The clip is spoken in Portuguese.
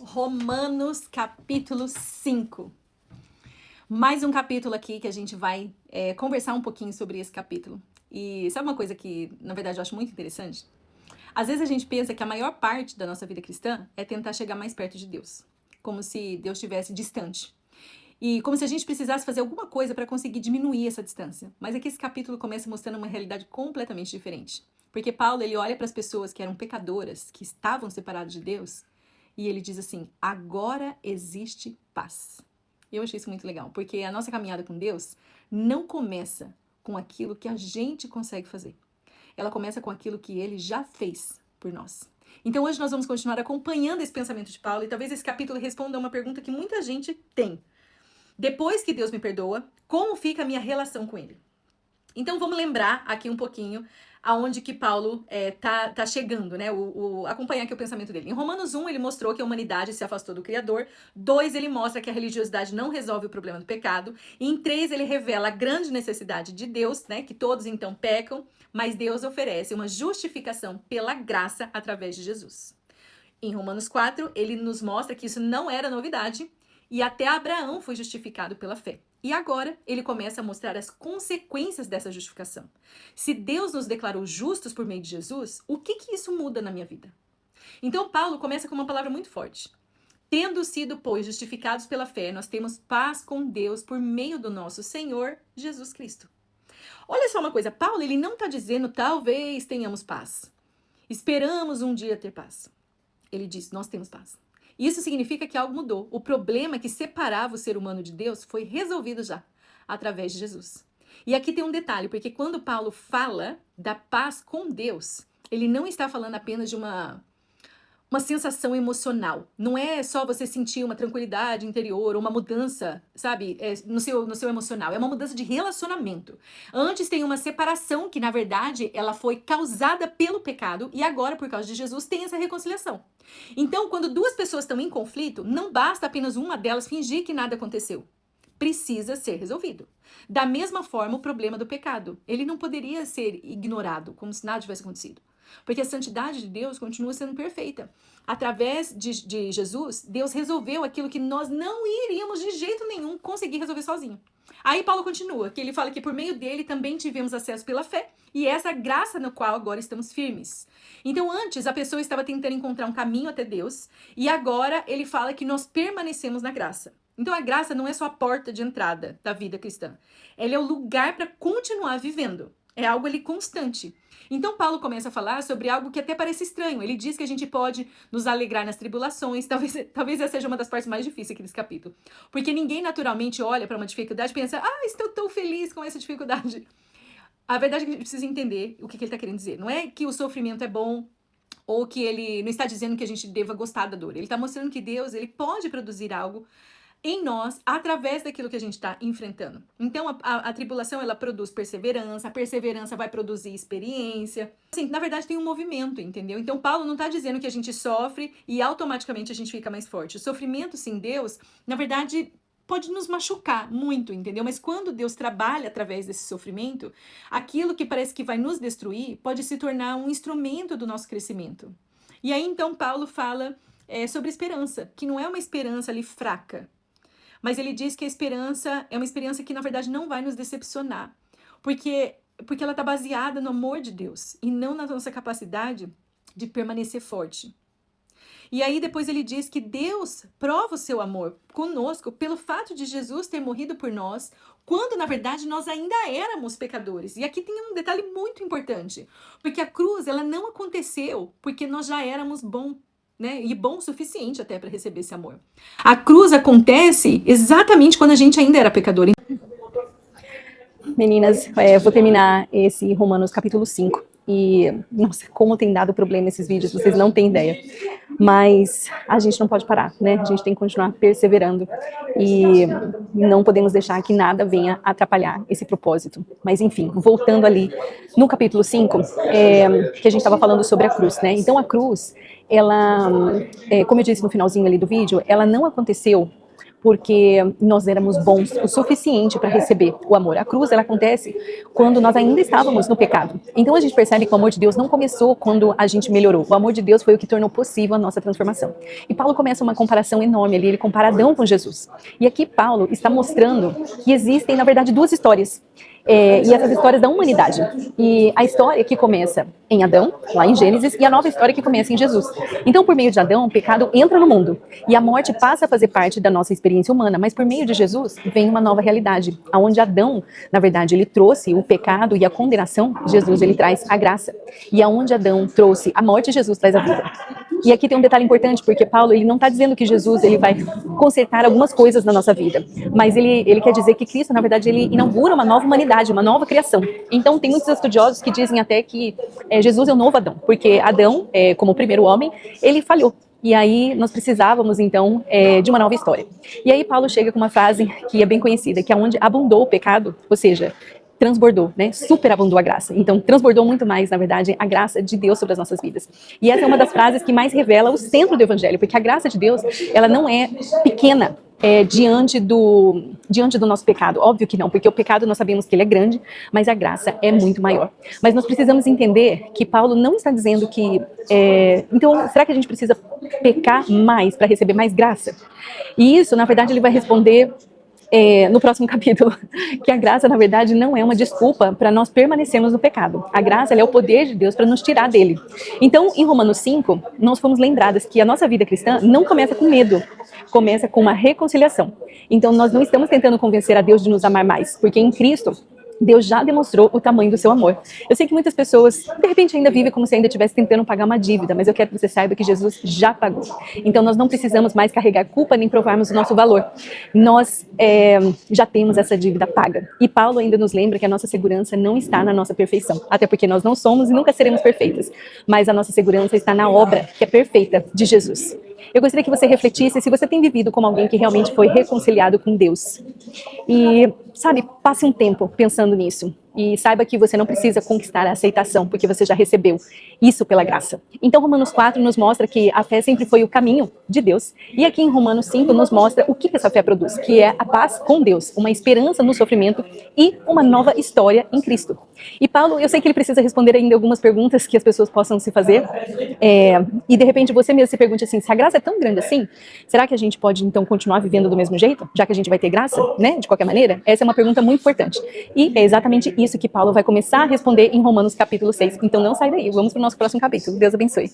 Romanos capítulo 5. Mais um capítulo aqui que a gente vai conversar um pouquinho sobre esse capítulo. E sabe uma coisa que, na verdade, eu acho muito interessante? Às vezes a gente pensa que a maior parte da nossa vida cristã é tentar chegar mais perto de Deus. Como se Deus estivesse distante. E como se a gente precisasse fazer alguma coisa para conseguir diminuir essa distância. Mas aqui esse capítulo começa mostrando uma realidade completamente diferente. Porque Paulo, ele olha para as pessoas que eram pecadoras, que estavam separadas de Deus, e ele diz assim, agora existe paz. Eu achei isso muito legal, porque a nossa caminhada com Deus não começa com aquilo que a gente consegue fazer. Ela começa com aquilo que Ele já fez por nós. Então hoje nós vamos continuar acompanhando esse pensamento de Paulo, e talvez esse capítulo responda a uma pergunta que muita gente tem. Depois que Deus me perdoa, como fica a minha relação com Ele? Então vamos lembrar aqui um pouquinho aonde que Paulo tá chegando, né? Acompanhar aqui o pensamento dele. Em Romanos 1, ele mostrou que a humanidade se afastou do Criador. 2, ele mostra que a religiosidade não resolve o problema do pecado. E em 3, ele revela a grande necessidade de Deus, né? Que todos então pecam, mas Deus oferece uma justificação pela graça através de Jesus. Em Romanos 4, ele nos mostra que isso não era novidade e até Abraão foi justificado pela fé. E agora ele começa a mostrar as consequências dessa justificação. Se Deus nos declarou justos por meio de Jesus, o que isso muda na minha vida? Então Paulo começa com uma palavra muito forte. Tendo sido, pois, justificados pela fé, nós temos paz com Deus por meio do nosso Senhor Jesus Cristo. Olha só uma coisa, Paulo ele não está dizendo talvez tenhamos paz. Esperamos um dia ter paz. Ele diz, nós temos paz. Isso significa que algo mudou. O problema que separava o ser humano de Deus foi resolvido já, através de Jesus. E aqui tem um detalhe, porque quando Paulo fala da paz com Deus, ele não está falando apenas de uma sensação emocional. Não é só você sentir uma tranquilidade interior, ou uma mudança, sabe, no seu emocional. É uma mudança de relacionamento. Antes tem uma separação que, na verdade, ela foi causada pelo pecado e agora, por causa de Jesus, tem essa reconciliação. Então, quando duas pessoas estão em conflito, não basta apenas uma delas fingir que nada aconteceu. Precisa ser resolvido. Da mesma forma, o problema do pecado. Ele não poderia ser ignorado, como se nada tivesse acontecido. Porque a santidade de Deus continua sendo perfeita. Através de Jesus, Deus resolveu aquilo que nós não iríamos de jeito nenhum conseguir resolver sozinho. Aí Paulo continua, que ele fala que por meio dele também tivemos acesso pela fé, e essa graça no qual agora estamos firmes. Então antes a pessoa estava tentando encontrar um caminho até Deus, e agora ele fala que nós permanecemos na graça. Então a graça não é só a porta de entrada da vida cristã, ela é o lugar para continuar vivendo. É algo ali constante. Então Paulo começa a falar sobre algo que até parece estranho. Ele diz que a gente pode nos alegrar nas tribulações. Talvez essa seja uma das partes mais difíceis aqui desse capítulo. Porque ninguém naturalmente olha para uma dificuldade e pensa, estou tão feliz com essa dificuldade. A verdade é que a gente precisa entender o que ele está querendo dizer. Não é que o sofrimento é bom, ou que ele não está dizendo que a gente deva gostar da dor. Ele está mostrando que Deus ele pode produzir algo em nós, através daquilo que a gente está enfrentando. Então, a tribulação, ela produz perseverança, a perseverança vai produzir experiência. Assim, na verdade, tem um movimento, entendeu? Então, Paulo não está dizendo que a gente sofre e automaticamente a gente fica mais forte. O sofrimento sem Deus, na verdade, pode nos machucar muito, entendeu? Mas quando Deus trabalha através desse sofrimento, aquilo que parece que vai nos destruir pode se tornar um instrumento do nosso crescimento. E aí, então, Paulo fala sobre esperança, que não é uma esperança ali fraca, mas ele diz que a esperança é uma esperança que, na verdade, não vai nos decepcionar. Porque ela está baseada no amor de Deus e não na nossa capacidade de permanecer forte. E aí depois ele diz que Deus prova o seu amor conosco pelo fato de Jesus ter morrido por nós, quando, na verdade, nós ainda éramos pecadores. E aqui tem um detalhe muito importante. Porque a cruz, ela não aconteceu porque nós já éramos bons. Né? E bom o suficiente até para receber esse amor. A cruz acontece exatamente quando a gente ainda era pecador. Meninas, vou terminar esse Romanos capítulo 5. E, nossa, como tem dado problema esses vídeos, vocês não têm ideia. Mas a gente não pode parar, né? A gente tem que continuar perseverando. E não podemos deixar que nada venha atrapalhar esse propósito. Mas, enfim, voltando ali no capítulo 5, que a gente estava falando sobre a cruz, né? Então, a cruz, ela, como eu disse no finalzinho ali do vídeo, ela não aconteceu porque nós éramos bons o suficiente para receber o amor. A cruz, ela acontece quando nós ainda estávamos no pecado. Então a gente percebe que o amor de Deus não começou quando a gente melhorou. O amor de Deus foi o que tornou possível a nossa transformação. E Paulo começa uma comparação enorme ali, ele compara Adão com Jesus. E aqui Paulo está mostrando que existem, na verdade, duas histórias. E essas histórias da humanidade. E a história que começa em Adão, lá em Gênesis, e a nova história que começa em Jesus. Então, por meio de Adão, o pecado entra no mundo. E a morte passa a fazer parte da nossa experiência humana. Mas por meio de Jesus, vem uma nova realidade. Onde Adão, na verdade, ele trouxe o pecado e a condenação, Jesus, ele traz a graça. E aonde Adão trouxe a morte, Jesus traz a vida. E aqui tem um detalhe importante, porque Paulo, ele não está dizendo que Jesus ele vai consertar algumas coisas na nossa vida, mas ele quer dizer que Cristo, na verdade, ele inaugura uma nova humanidade, uma nova criação. Então, tem muitos estudiosos que dizem até que Jesus é o novo Adão, porque Adão, como o primeiro homem, ele falhou. E aí nós precisávamos, então, de uma nova história. E aí Paulo chega com uma frase que é bem conhecida, que é onde abundou o pecado, ou seja, transbordou, né? Superabundou a graça. Então, transbordou muito mais, na verdade, a graça de Deus sobre as nossas vidas. E essa é uma das frases que mais revela o centro do Evangelho, porque a graça de Deus, ela não é pequena diante do nosso pecado. Óbvio que não, porque o pecado nós sabemos que ele é grande, mas a graça é muito maior. Mas nós precisamos entender que Paulo não está dizendo que... então, será que a gente precisa pecar mais para receber mais graça? E isso, na verdade, ele vai responder... no próximo capítulo, que a graça, na verdade, não é uma desculpa para nós permanecermos no pecado. A graça ela é o poder de Deus para nos tirar dele. Então, em Romanos 5, nós fomos lembradas que a nossa vida cristã não começa com medo, começa com uma reconciliação. Então, nós não estamos tentando convencer a Deus de nos amar mais, porque em Cristo, Deus já demonstrou o tamanho do seu amor. Eu sei que muitas pessoas, de repente, ainda vivem como se ainda estivesse tentando pagar uma dívida, mas eu quero que você saiba que Jesus já pagou. Então, nós não precisamos mais carregar culpa nem provarmos o nosso valor. Nós já temos essa dívida paga. E Paulo ainda nos lembra que a nossa segurança não está na nossa perfeição, até porque nós não somos e nunca seremos perfeitas, mas a nossa segurança está na obra que é perfeita de Jesus. Eu gostaria que você refletisse se você tem vivido como alguém que realmente foi reconciliado com Deus. E, sabe, passe um tempo pensando nisso. E saiba que você não precisa conquistar a aceitação, porque você já recebeu isso pela graça. Então, Romanos 4 nos mostra que a fé sempre foi o caminho de Deus. E aqui em Romanos 5 nos mostra o que essa fé produz, que é a paz com Deus, uma esperança no sofrimento e uma nova história em Cristo. E Paulo, eu sei que ele precisa responder ainda algumas perguntas que as pessoas possam se fazer. E de repente você mesmo se pergunte assim, se a graça é tão grande assim, será que a gente pode então continuar vivendo do mesmo jeito? Já que a gente vai ter graça, né? De qualquer maneira? Essa é uma pergunta muito importante. E é exatamente isso que Paulo vai começar a responder em Romanos capítulo 6. Então não sai daí, vamos para o nosso próximo capítulo. Deus abençoe.